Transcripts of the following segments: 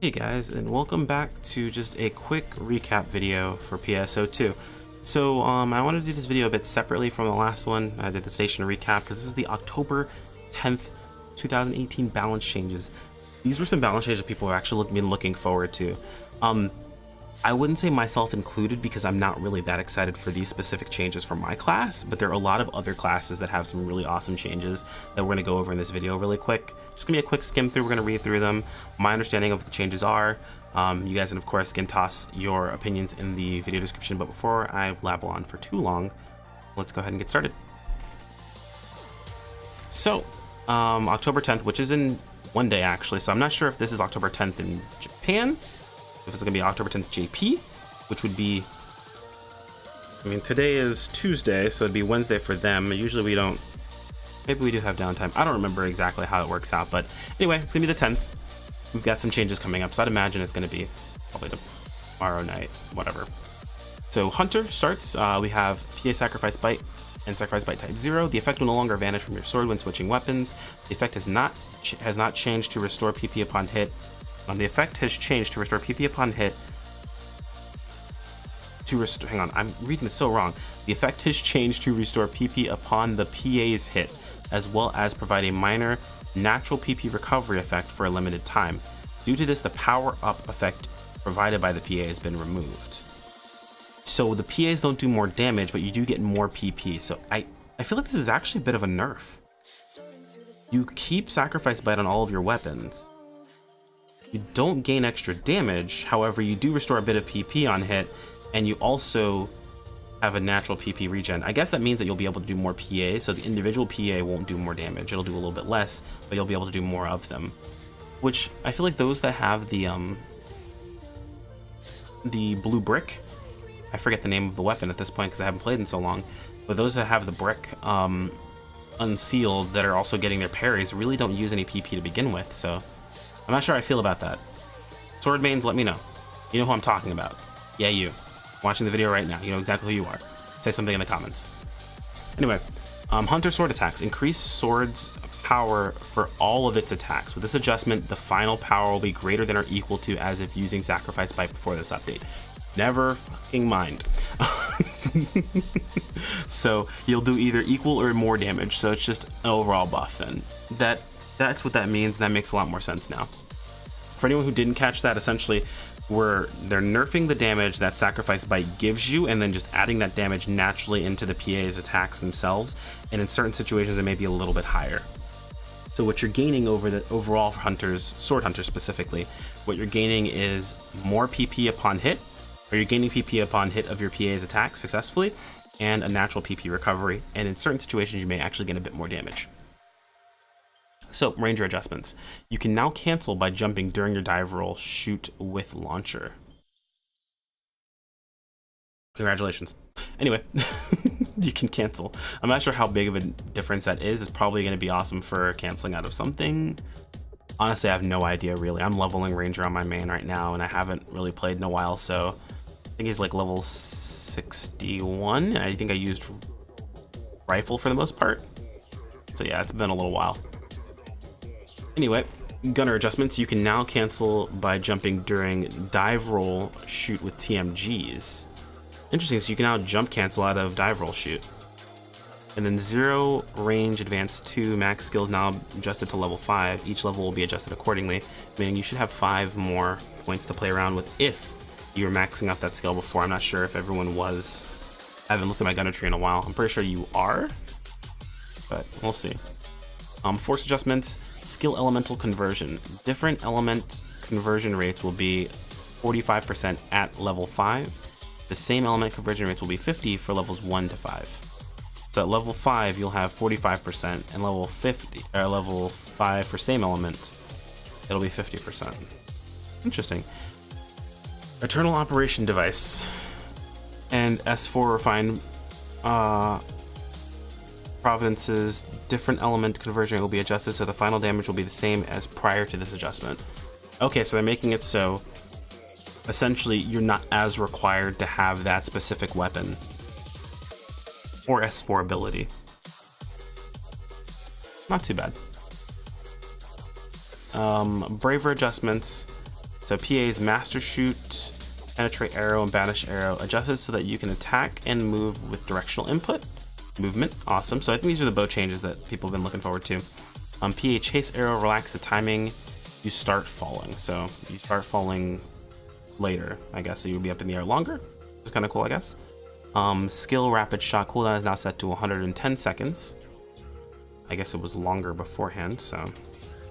Hey guys, and welcome back to just a quick recap video for PSO2. So I wanted to do this video a bit separately from the last one. I did the station recap because this is the October 10th, 2018 balance changes. These were some balance changes that people have actually been looking forward to. I wouldn't say myself included because I'm not really that excited for these specific changes for my class, but there are a lot of other classes that have some really awesome changes that we're going to go over in this video really quick. Just gonna be a quick skim through, we're going to read through them. My understanding of what the changes are. You guys can of course can toss your opinions in the video description, but before I blabble on for too long, let's go ahead and get started. So, October 10th, which is in one day actually, so I'm not sure if this is October 10th in Japan, if it's gonna be October 10th JP, which would be, I mean, today is Tuesday, so it'd be Wednesday for them. Usually we don't, maybe we do have downtime. I don't remember exactly how it works out, but anyway, it's gonna be the 10th. We've got some changes coming up, so I'd imagine it's gonna be probably tomorrow night, whatever. So Hunter starts, we have PA Sacrifice Bite and Sacrifice Bite Type 0. The effect will no longer vanish from your sword when switching weapons. The effect has not changed to restore PP upon hit. The effect has changed to restore PP upon hit. Hang on, I'm reading this so wrong. The effect has changed to restore PP upon the PA's hit, as well as provide a minor natural PP recovery effect for a limited time. Due to this, the power-up effect provided by the PA has been removed. So the PAs don't do more damage, but you do get more PP. So I feel like this is actually a bit of a nerf. You keep Sacrifice Bite on all of your weapons. You don't gain extra damage, however you do restore a bit of PP on hit, and you also have a natural PP regen. I guess that means that you'll be able to do more PA, so the individual PA won't do more damage. It'll do a little bit less, but you'll be able to do more of them. Which, I feel like those that have the blue brick, I forget the name of the weapon at this point because I haven't played in so long, but those that have the brick unsealed that are also getting their parries really don't use any PP to begin with, so I'm not sure how I feel about that. Sword mains, let me know. You know who I'm talking about. Yeah, you. Watching the video right now. You know exactly who you are. Say something in the comments. Anyway, Hunter sword attacks. Increase sword's power for all of its attacks. With this adjustment, the final power will be greater than or equal to as if using Sacrifice Bite before this update. Never fucking mind. So you'll do either equal or more damage. So it's just an overall buff then. That's what that means. That makes a lot more sense now. For anyone who didn't catch that, essentially, they're nerfing the damage that Sacrifice Bite gives you and then just adding that damage naturally into the PA's attacks themselves. And in certain situations, it may be a little bit higher. So what you're gaining over the overall for hunters, sword hunters specifically, what you're gaining is more PP upon hit, or you're gaining PP upon hit of your PA's attack successfully, and a natural PP recovery. And in certain situations, you may actually gain a bit more damage. So, ranger adjustments. You can now cancel by jumping during your dive roll, shoot with launcher. Congratulations. Anyway, you can cancel. I'm not sure how big of a difference that is. It's probably going to be awesome for canceling out of something. Honestly, I have no idea really. I'm leveling ranger on my main right now, and I haven't really played in a while, so I think he's like level 61. I think I used rifle for the most part. So yeah, it's been a little while. Anyway, gunner adjustments. You can now cancel by jumping during dive roll shoot with TMGs. Interesting, so you can now jump cancel out of dive roll shoot. And then 0 range advanced 2 max skills now adjusted to level 5. Each level will be adjusted accordingly, meaning you should have 5 more points to play around with if you were maxing out that skill before. I'm not sure if everyone was. I haven't looked at my gunner tree in a while. I'm pretty sure you are, but we'll see. Force adjustments, skill elemental conversion. Different element conversion rates will be 45% at level 5. The same element conversion rates will be 50 for levels 1 to 5. So at level 5, you'll have 45%, and level 5 for same element, it'll be 50%. Interesting. Eternal Operation Device and S4 refined provinces, different element conversion will be adjusted, so the final damage will be the same as prior to this adjustment. Okay, so they're making it so essentially you're not as required to have that specific weapon or S4 ability. Not too bad. Braver adjustments. So PA's Master Shoot, Penetrate Arrow, and Banish Arrow adjusted so that you can attack and move with directional input. Movement, awesome. So I think these are the bow changes that people have been looking forward to. PA Chase Arrow, relax the timing. You start falling. So you start falling later, I guess. So you'll be up in the air longer. Which is kind of cool, I guess. Skill Rapid Shot cooldown is now set to 110 seconds. I guess it was longer beforehand, so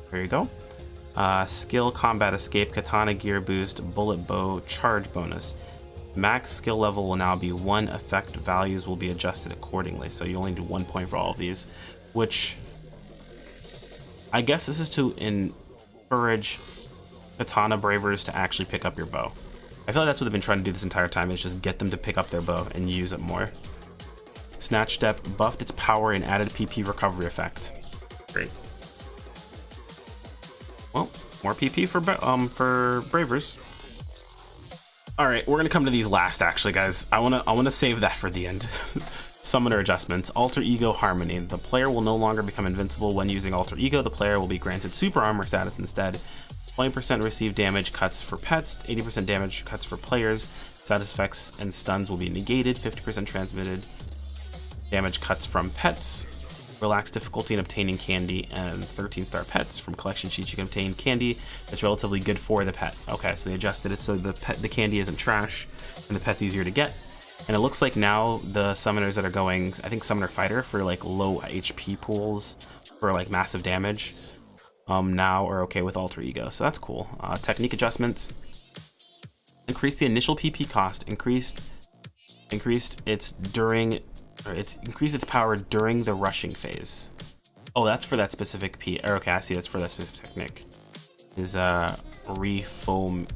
there you go. Skill Combat Escape, Katana Gear Boost, Bullet Bow, Charge Bonus. Max skill level will now be 1. Effect values will be adjusted accordingly. So you only do 1 point for all of these, which I guess this is to encourage Katana Bravers to actually pick up your bow. I feel like that's what they've been trying to do this entire time, is just get them to pick up their bow and use it more. Snatch Step buffed its power and added PP recovery effect. Great. Well, more PP for Bravers. All right, we're gonna come to these last, actually, guys. I wanna save that for the end. Summoner adjustments. Alter Ego Harmony. The player will no longer become invincible when using Alter Ego. The player will be granted Super Armor status instead. 20% received damage cuts for pets. 80% damage cuts for players. Status effects and stuns will be negated. 50% transmitted damage cuts from pets. Relax difficulty in obtaining candy, and 13-star pets. From collection sheets you can obtain candy that's relatively good for the pet. Okay, so they adjusted it so the candy isn't trash and the pet's easier to get. And it looks like now the summoners that are going, I think Summoner Fighter for like low HP pools for like massive damage, now are okay with Alter Ego, so that's cool. Technique adjustments. Increase the initial PP cost. Increased its power during the rushing phase. Oh, that's for that specific okay, I see, that's for that specific technique. Is reform.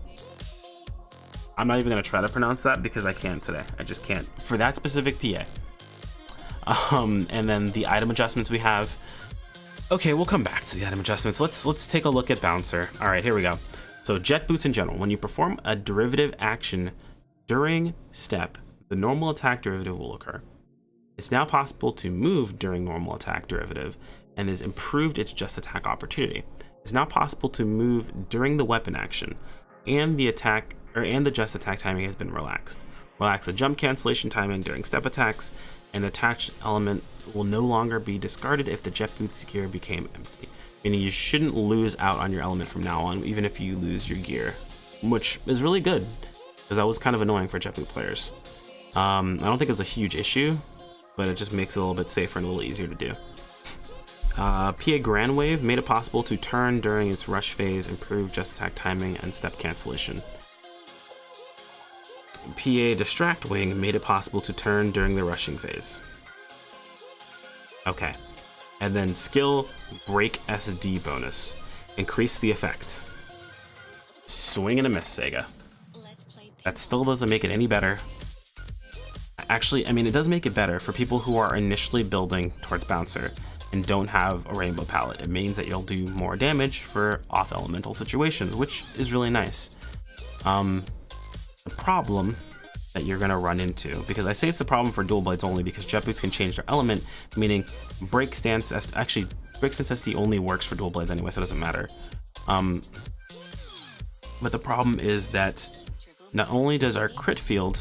I'm not even gonna try to pronounce that because I can't today. I just can't for that specific PA. And then the item adjustments we have. Okay, we'll come back to the item adjustments. Let's take a look at Bouncer. All right, here we go. So jet boots in general. When you perform a derivative action during step, the normal attack derivative will occur. It's now possible to move during normal attack derivative and has improved its just attack opportunity. It's now possible to move during the weapon action, and the just attack timing has been relaxed. Relax the jump cancellation timing during step attacks. An attached element will no longer be discarded if the jet boots gear became empty. Meaning you shouldn't lose out on your element from now on, even if you lose your gear, which is really good because that was kind of annoying for jet boot players. I don't think it's a huge issue, but it just makes it a little bit safer and a little easier to do. PA Grand Wave made it possible to turn during its rush phase, improve just attack timing and step cancellation. PA Distract Wing made it possible to turn during the rushing phase. Okay. And then Skill Break SD bonus. Increase the effect. Swing and a miss, SEGA. That still doesn't make it any better. Actually, I mean, it does make it better for people who are initially building towards Bouncer and don't have a Rainbow Palette. It means that you'll do more damage for off-elemental situations, which is really nice. The problem that you're gonna run into, because I say it's the problem for dual blades only because jet boots can change their element, meaning break stance SD only works for dual blades anyway, so it doesn't matter. But the problem is that not only does our crit field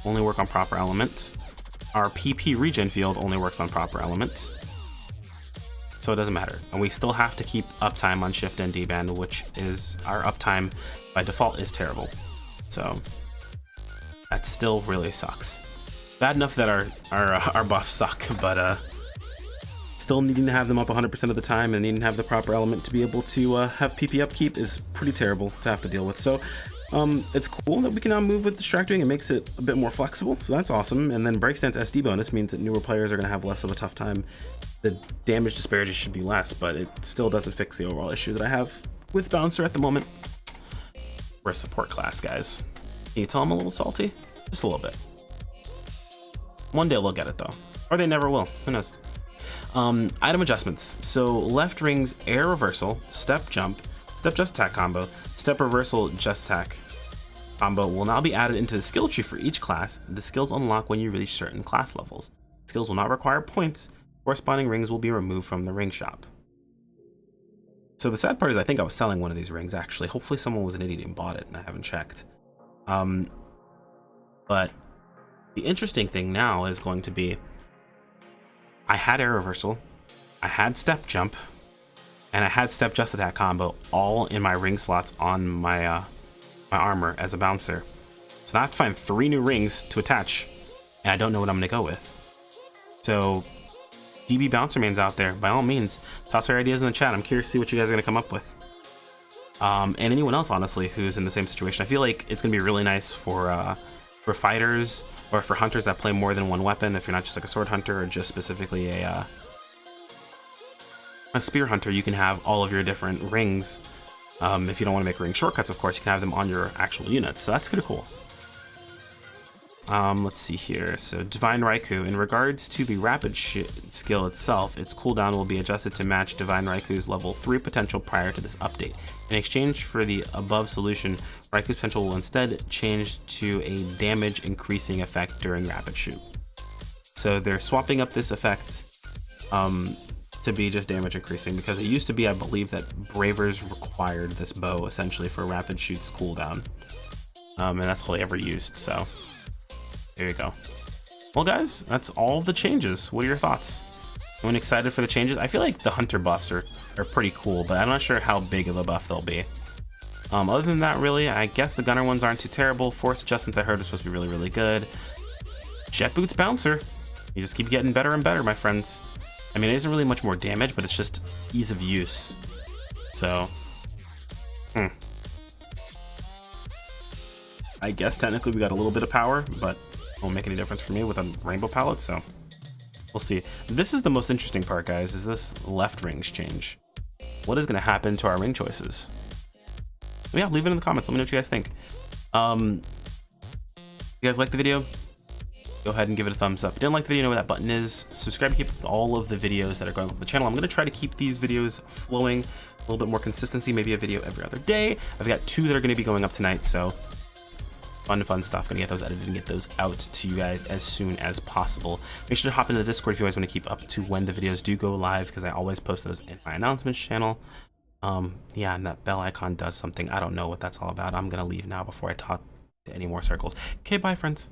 only work on proper elements, our PP regen field only works on proper elements, so it doesn't matter. And we still have to keep uptime on shift and D-band, which is our uptime by default is terrible. So that still really sucks. Bad enough that our buffs suck, but still needing to have them up 100% of the time and needing to have the proper element to be able to have PP upkeep is pretty terrible to have to deal with. So it's cool that we can now move with Distracting. It makes it a bit more flexible, so that's awesome. And then Breakstance SD bonus means that newer players are going to have less of a tough time. The damage disparity should be less, but it still doesn't fix the overall issue that I have with Bouncer at the moment. We're a support class, guys. Can you tell I'm a little salty? Just a little bit. One day they'll get it though, or they never will. Who knows? Item adjustments. So left ring's air reversal, step jump, step just attack combo, step reversal just attack combo will now be added into the skill tree for each class. The skills unlock when you reach certain class levels. Skills will not require points. Corresponding rings will be removed from the ring shop. So the sad part is I think I was selling one of these rings, actually. Hopefully someone was an idiot and bought it and I haven't checked. But the interesting thing now is going to be, I had air reversal, I had step jump, and I had step just attack combo all in my ring slots on my my armor as a bouncer. So now I have to find 3 new rings to attach, and I don't know what I'm gonna go with. So DB bouncer mains out there, by all means, toss your ideas in the chat. I'm curious to see what you guys are gonna come up with. And anyone else, honestly, who's in the same situation. I feel like it's gonna be really nice for fighters or for hunters that play more than one weapon. If you're not just like a sword hunter or just specifically a spear hunter, you can have all of your different rings. If you don't want to make ring shortcuts, of course, you can have them on your actual units. So that's kind of cool. Let's see here. So Divine Raikou, in regards to the rapid skill itself, its cooldown will be adjusted to match Divine Raikou's level 3 potential prior to this update. In exchange for the above solution, Raikou's potential will instead change to a damage increasing effect during rapid shoot. So they're swapping up this effect to be just damage increasing, because it used to be, I believe, that Bravers required this bow essentially for rapid shoot's cooldown. And that's all they ever used, so there you go. Well guys, that's all the changes. What are your thoughts? Anyone excited for the changes? I feel like the hunter buffs are pretty cool, but I'm not sure how big of a buff they'll be. Other than that, really, I guess the gunner ones aren't too terrible. Force adjustments I heard are supposed to be really, really good. Jet boots bouncer. You just keep getting better and better, my friends. I mean, it isn't really much more damage, but it's just ease of use. So, I guess technically we got a little bit of power, but it won't make any difference for me with a rainbow palette, so we'll see. This is the most interesting part, guys, is this left rings change. What is going to happen to our ring choices? Yeah, leave it in the comments. Let me know what you guys think. If you guys like the video, go ahead and give it a thumbs up. If you didn't like the video, know where that button is. Subscribe to keep all of the videos that are going on the channel. I'm going to try to keep these videos flowing, a little bit more consistency, maybe a video every other day. I've got 2 that are going to be going up tonight, so fun stuff. Gonna get those edited and get those out to you guys as soon as possible. Make sure to hop into the Discord if you guys want to keep up to when the videos do go live, because I always post those in my announcements channel. Yeah, and that bell icon does something. I don't know what that's all about. I'm gonna leave now before I talk to any more circles. Okay, bye friends.